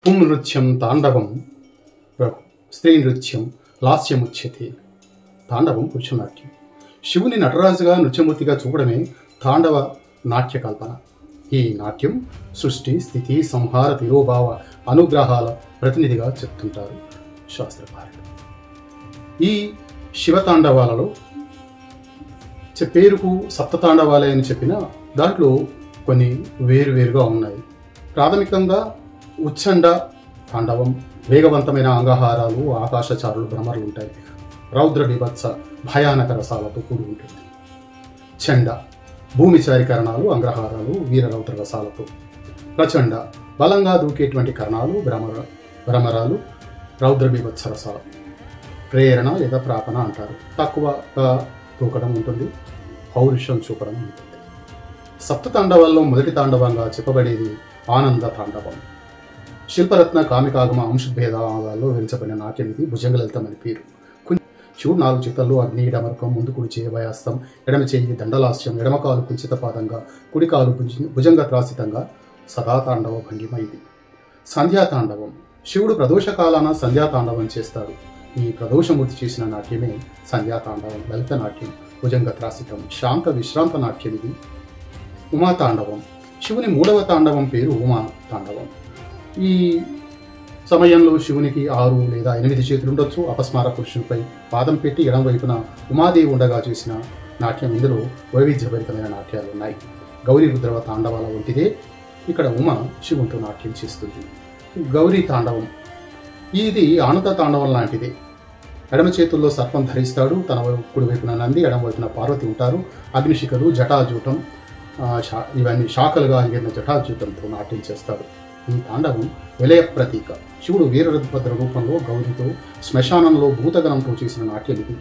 పుంనృత్యం తాండవం స్త్రీ నృత్యం లాస్యముచ్యతే. తాండవం పురుషనాట్యం. శివుని నటరాజుగా నృత్యమూర్తిగా చూపడమే తాండవ నాట్య కల్పన. ఈ నాట్యం సృష్టి, స్థితి, సంహార, తిరోభావ, అనుగ్రహాల ప్రతినిధిగా చెప్తుంటారు శాస్త్రకారులు. ఈ శివతాండవాలలో పేరుకు సప్తతాండవాలే అని చెప్పిన దాంట్లో కొన్ని వేరువేరుగా ఉన్నాయి. ప్రాథమికంగా ఉచ్చండ తాండవం, వేగవంతమైన అంగహారాలు, ఆకాశచారులు, భ్రమరులు ఉంటాయి. రౌద్ర బీభత్స భయానక రసాలతో కూడి ఉంటుంది. చండ భూమిచారి కరణాలు, అంగ్రహారాలు, వీర రౌద్ర రసాలతో. ప్రచండ బలంగా దూకేటువంటి కరణాలు, భ్రమరాలు, రౌద్ర బీభత్స రసాలు. ప్రేరణ లేదా ప్రాపణ అంటారు. తక్కువగా దూకడం ఉంటుంది, పౌరుషం చూపడం ఉంటుంది. సప్తతాండవాల్లో మొదటి తాండవంగా చెప్పబడేది ఆనంద తాండవం. శిల్పరత్న కామికాగమ అంశభేదాలలో వెలిచబడిన నాట్యం ఇది. భుజంగలలితం అని పేరు. శివుడు 4 చేతల్లో అగ్ని, డమరుకం, ముందు కుడి చేయి వయాస్తం, ఎడమ చేయి దండలాస్యం, ఎడమకాలు కుంచితపాదంగా, కుడికాలు భుజంగ త్రాసితంగా సదాతాండవ భంగిమ ఇది. సంధ్యాతాండవం. శివుడు ప్రదోషకాలాన సంధ్యాతాండవం చేస్తాడు. ఈ ప్రదోషమూర్తి చేసిన నాట్యమే సంధ్యాతాండవం. లలిత నాట్యం, భుజంగ త్రాసితం, శాంత విశ్రాంత నాట్యం ఇది. ఉమాతాండవం. శివుని 3వ తాండవం పేరు ఉమా తాండవం. ఈ సమయంలో శివునికి 6 లేదా 8 చేతులు ఉండొచ్చు. అపస్మార పురుషునిపై పాదం పెట్టి ఎడం వైపున ఉమాదేవి ఉండగా చేసిన నాట్యం. ఇందులో వైవిధ్యభరితమైన నాట్యాలు ఉన్నాయి. గౌరీ రుద్రవ తాండవాల వంటిదే ఇక్కడ ఉమ శివునితో నాట్యం చేస్తుంది. గౌరీ తాండవం ఇది ఆనంద తాండవం లాంటిదే. ఎడమ చేతుల్లో సర్పం ధరిస్తాడు. తన కుడివైపున నంది, ఎడమ వైపున పార్వతి ఉంటారు. అగ్నిశిఖలు, జటాజూటం, ఇవన్నీ శాఖలుగా ఎగిరిన జటాజూటంతో నాట్యం చేస్తాడు. ఈ తాండవం విలయ ప్రతీక. శివుడు వీరభద్ర రూపంలో గౌరితో శ్మశానంలో భూతగణంతో చేసిన నాట్యం ఇది.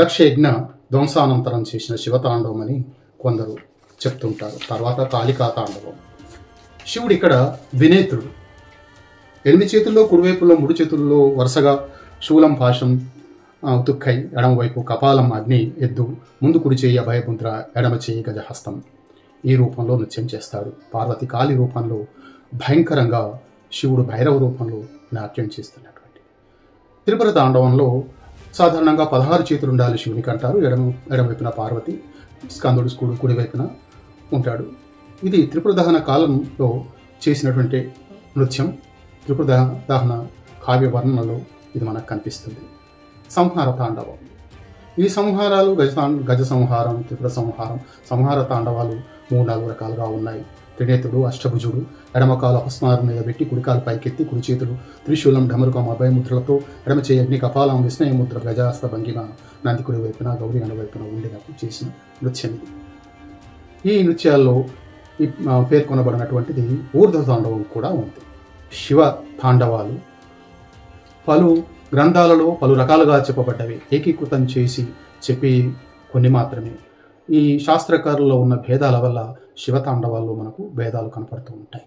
దక్ష యజ్ఞ ధ్వంసానంతరం చేసిన శివతాండవం అని కొందరు చెప్తుంటారు. తర్వాత కాళికా తాండవం. శివుడు ఇక్కడ వినేత్రుడు. 8 చేతుల్లో కుడివైపులో 3 చేతుల్లో వరుసగా శూలం, పాశం, తుక్కై, ఎడమవైపు కపాలం, అగ్ని, ఎద్దు, ముందు కుడి చేయి అభయముద్ర, ఎడమ చేయి గజహస్తం. ఈ రూపంలో నృత్యం చేస్తాడు. పార్వతి కాళి రూపంలో భయంకరంగా, శివుడు భైరవ రూపంలో నాట్యం చేస్తున్నటువంటి. త్రిపుర తాండవంలో సాధారణంగా 16 చేతులు ఉండాలి శివునికి అంటారు. ఎడమవైపున పార్వతి, స్కందుడు కుడివైపున ఉంటాడు. ఇది త్రిపుర దహన కాలంలో చేసినటువంటి నృత్యం. త్రిపుర దహన కావ్య వర్ణనలో ఇది మనకు కనిపిస్తుంది. సంహార తాండవం. ఈ సంహారాలు గజ సంహారం, త్రిపుర సంహారం, సంహార తాండవాలు 3-4 రకాలుగా ఉన్నాయి. త్రినేత్రుడు, అష్టభుజుడు, ఎడమకాలు అపస్మారం మీద పెట్టి కుడికాలు పైకెత్తి, కుడి చేతులు త్రిశూలం, ఢమరుకం, అభయముద్రలతో, ఎడమ చేయి అగ్ని, కపాలం, విస్మయముద్ర, గజాస్త భంగిమ, నంది కుడి వైపున, గౌరీ వైపున ఉండినప్పుడు చేసిన నృత్యం ఇది. ఈ నృత్యాల్లో పేర్కొనబడినటువంటిది ఊర్ధ్వ తాండవం కూడా ఉంది. శివ తాండవాలు పలు గ్రంథాలలో పలు రకాలుగా చెప్పబడ్డవి. ఏకీకృతం చేసి చెప్పి కొన్ని మాత్రమే. ఈ శాస్త్రకారుల్లో ఉన్న భేదాల వల్ల శివతాండవాల్లో మనకు భేదాలు కనపడుతూ ఉంటాయి.